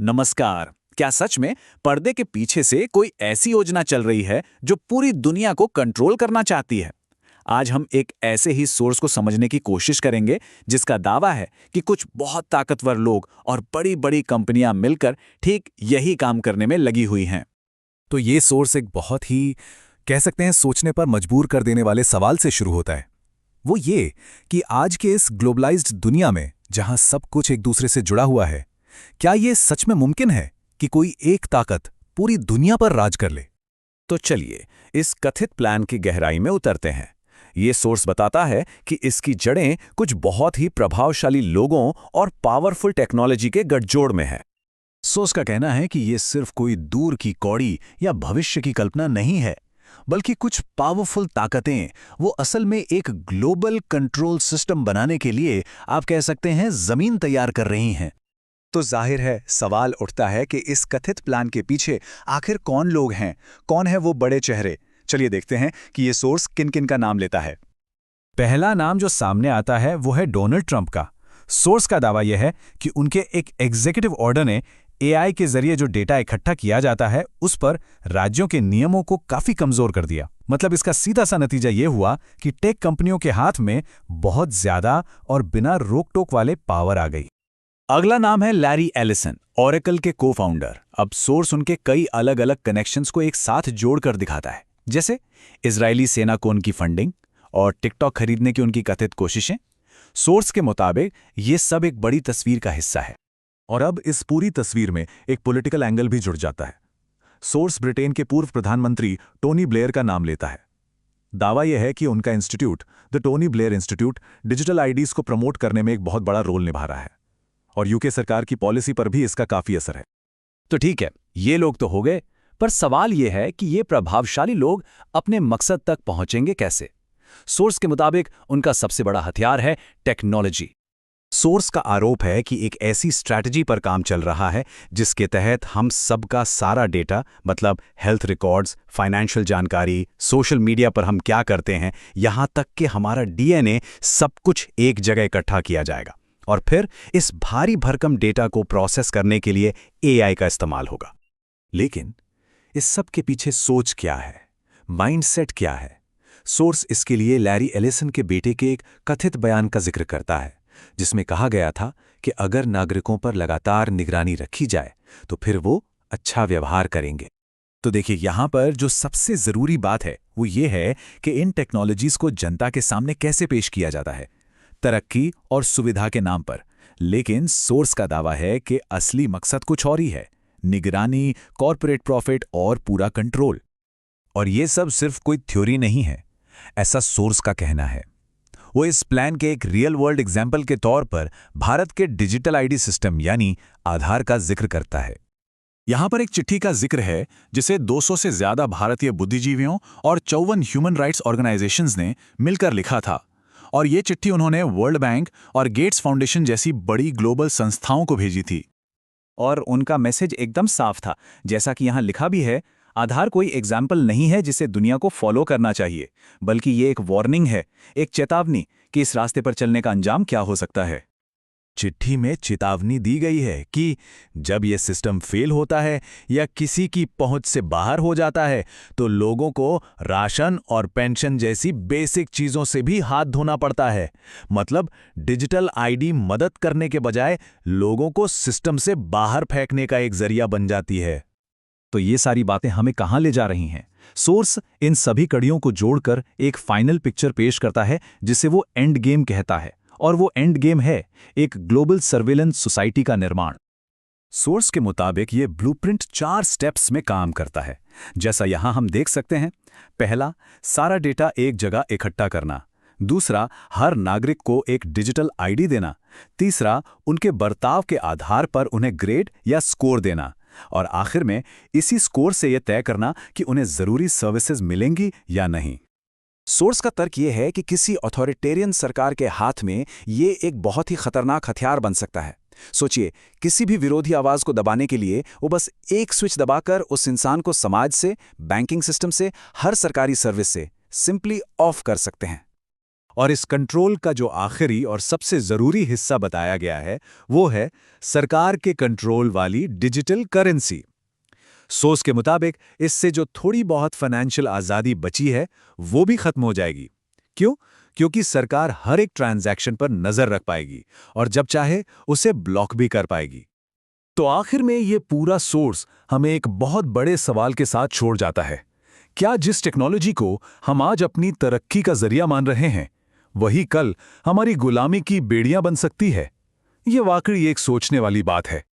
नमस्कार। क्या सच में पर्दे के पीछे से कोई ऐसी योजना चल रही है जो पूरी दुनिया को कंट्रोल करना चाहती है? आज हम एक ऐसे ही सोर्स को समझने की कोशिश करेंगे जिसका दावा है कि कुछ बहुत ताकतवर लोग और बड़ी-बड़ी कंपनियां मिलकर ठीक यही काम करने में लगी हुई हैं। तो ये सोर्स एक बहुत ही कह सकते हैं सोचने पर मजबूर कर देने वाले सवाल से शुरू होता है। वो ये कि आज के इस ग्लोबलाइज्ड दुनिया में जहां सब कुछ एक दूसरे से जुड़ा हुआ है, क्या ये सच में मुमकिन है कि कोई एक ताकत पूरी दुनिया पर राज कर ले? तो चलिए इस कथित प्लान की गहराई में उतरते हैं। ये सोर्स बताता है कि इसकी जड़ें कुछ बहुत ही प्रभावशाली लोगों और पावरफुल टेक्नोलॉजी के गठजोड़ में है। सोर्स का कहना है कि ये सिर्फ कोई दूर की कौड़ी या भविष्य की कल्पना नहीं है, बल्कि कुछ पावरफुल ताकतें वो असल में एक ग्लोबल कंट्रोल सिस्टम बनाने के लिए आप कह सकते हैं जमीन तैयार कर रही हैं। तो जाहिर है सवाल उठता है कि इस कथित प्लान के पीछे आखिर कौन लोग हैं, कौन है वो बड़े चेहरे। चलिए देखते हैं कि ये सोर्स किन किन का नाम लेता है। पहला नाम जो सामने आता है वो है डोनाल्ड ट्रंप का। सोर्स का दावा यह है कि उनके एक एग्जीक्यूटिव ऑर्डर ने एआई के जरिए जो डेटा इकट्ठा किया जाता है उस पर राज्यों के नियमों को काफी कमजोर कर दिया। मतलब इसका सीधा सा नतीजा ये हुआ कि टेक कंपनियों के हाथ में बहुत ज्यादा और बिना रोक टोक वाले पावर आ गई। अगला नाम है लैरी एलिसन, ओरेकल के को-फाउंडर। अब सोर्स उनके कई अलग अलग कनेक्शंस को एक साथ जोड़कर दिखाता है, जैसे इजरायली सेना को उनकी फंडिंग और टिकटॉक खरीदने की उनकी कथित कोशिशें। सोर्स के मुताबिक ये सब एक बड़ी तस्वीर का हिस्सा है। और अब इस पूरी तस्वीर में एक पॉलिटिकल एंगल भी जुड़ जाता है। सोर्स ब्रिटेन के पूर्व प्रधानमंत्री टोनी ब्लेयर का नाम लेता है। दावा यह है कि उनका institute, the Tony Blair institute, digital IDs को प्रमोट करने में एक बहुत बड़ा रोल निभा रहा है और यूके सरकार की पॉलिसी पर भी इसका काफी असर है। तो ठीक है, ये लोग तो हो गए, पर सवाल ये है कि ये प्रभावशाली लोग अपने मकसद तक पहुंचेंगे कैसे? सोर्स के मुताबिक उनका सबसे बड़ा हथियार है टेक्नोलॉजी। सोर्स का आरोप है कि एक ऐसी स्ट्रैटेजी पर काम चल रहा है जिसके तहत हम सबका सारा डेटा, मतलब हेल्थ रिकॉर्ड्स, फाइनेंशियल जानकारी, सोशल मीडिया पर हम क्या करते हैं, यहां तक कि हमारा डीएनए, सब कुछ एक जगह इकट्ठा किया जाएगा और फिर इस भारी भरकम डेटा को प्रोसेस करने के लिए एआई का इस्तेमाल होगा। लेकिन इस सब के पीछे सोच क्या है, माइंडसेट क्या है? सोर्स इसके लिए लैरी एलिसन के बेटे के एक कथित बयान का जिक्र करता है, जिसमें कहा गया था कि अगर नागरिकों पर लगातार निगरानी रखी जाए तो फिर वो अच्छा व्यवहार करेंगे। तो देखिए, यहां पर जो सबसे जरूरी बात है वो ये है कि इन टेक्नोलॉजीज को जनता के सामने कैसे पेश किया जाता है, तरक्की और सुविधा के नाम पर। लेकिन सोर्स का दावा है कि असली मकसद कुछ और ही है, निगरानी, कॉर्पोरेट प्रॉफिट और पूरा कंट्रोल। और ये सब सिर्फ कोई थ्योरी नहीं है, ऐसा सोर्स का कहना है। वो इस प्लान के एक रियल वर्ल्ड एग्जाम्पल के तौर पर भारत के डिजिटल आईडी सिस्टम यानी आधार का जिक्र करता है। यहां पर एक चिट्ठी का जिक्र है जिसे 200 से ज्यादा भारतीय बुद्धिजीवियों और 54 ह्यूमन राइट्स ऑर्गेनाइजेशंस ने मिलकर लिखा था। और ये चिट्ठी उन्होंने वर्ल्ड बैंक और गेट्स फाउंडेशन जैसी बड़ी ग्लोबल संस्थाओं को भेजी थी। और उनका मैसेज एकदम साफ था, जैसा कि यहां लिखा भी है, आधार कोई एग्जाम्पल नहीं है जिसे दुनिया को फॉलो करना चाहिए, बल्कि ये एक वार्निंग है, एक चेतावनी कि इस रास्ते पर चलने का अंजाम क्या हो सकता है। चिट्ठी में चेतावनी दी गई है कि जब यह सिस्टम फेल होता है या किसी की पहुंच से बाहर हो जाता है तो लोगों को राशन और पेंशन जैसी बेसिक चीजों से भी हाथ धोना पड़ता है। मतलब डिजिटल आईडी मदद करने के बजाय लोगों को सिस्टम से बाहर फेंकने का एक जरिया बन जाती है। तो ये सारी बातें हमें कहां ले जा रही हैं? सोर्स इन सभी कड़ियों को जोड़कर एक फाइनल पिक्चर पेश करता है जिसे वो एंड गेम कहता है, और वो एंड गेम है एक ग्लोबल सर्वेलेंस सोसाइटी का निर्माण। सोर्स के मुताबिक ये ब्लूप्रिंट 4 स्टेप्स में काम करता है, जैसा यहां हम देख सकते हैं। पहला, सारा डेटा एक जगह इकट्ठा करना। दूसरा, हर नागरिक को एक डिजिटल आईडी देना। तीसरा, उनके बर्ताव के आधार पर उन्हें ग्रेड या स्कोर देना। और आखिर में इसी स्कोर से यह तय करना कि उन्हें जरूरी सर्विसेज मिलेंगी या नहीं। सोर्स का तर्क यह है कि किसी अथॉरिटेरियन सरकार के हाथ में ये एक बहुत ही खतरनाक हथियार बन सकता है। सोचिए, किसी भी विरोधी आवाज को दबाने के लिए वो बस एक स्विच दबाकर उस इंसान को समाज से, बैंकिंग सिस्टम से, हर सरकारी सर्विस से सिंपली ऑफ कर सकते हैं। और इस कंट्रोल का जो आखिरी और सबसे ज़रूरी हिस्सा बताया गया है वो है सरकार के कंट्रोल वाली डिजिटल करेंसी। सोर्स के मुताबिक इससे जो थोड़ी बहुत फाइनेंशियल आज़ादी बची है वो भी खत्म हो जाएगी। क्यों? क्योंकि सरकार हर एक ट्रांजैक्शन पर नज़र रख पाएगी और जब चाहे उसे ब्लॉक भी कर पाएगी। तो आखिर में ये पूरा सोर्स हमें एक बहुत बड़े सवाल के साथ छोड़ जाता है। क्या जिस टेक्नोलॉजी को हम आज अपनी तरक्की का जरिया मान रहे हैं, वही कल हमारी गुलामी की बेड़ियां बन सकती है? ये वाकई एक सोचने वाली बात है।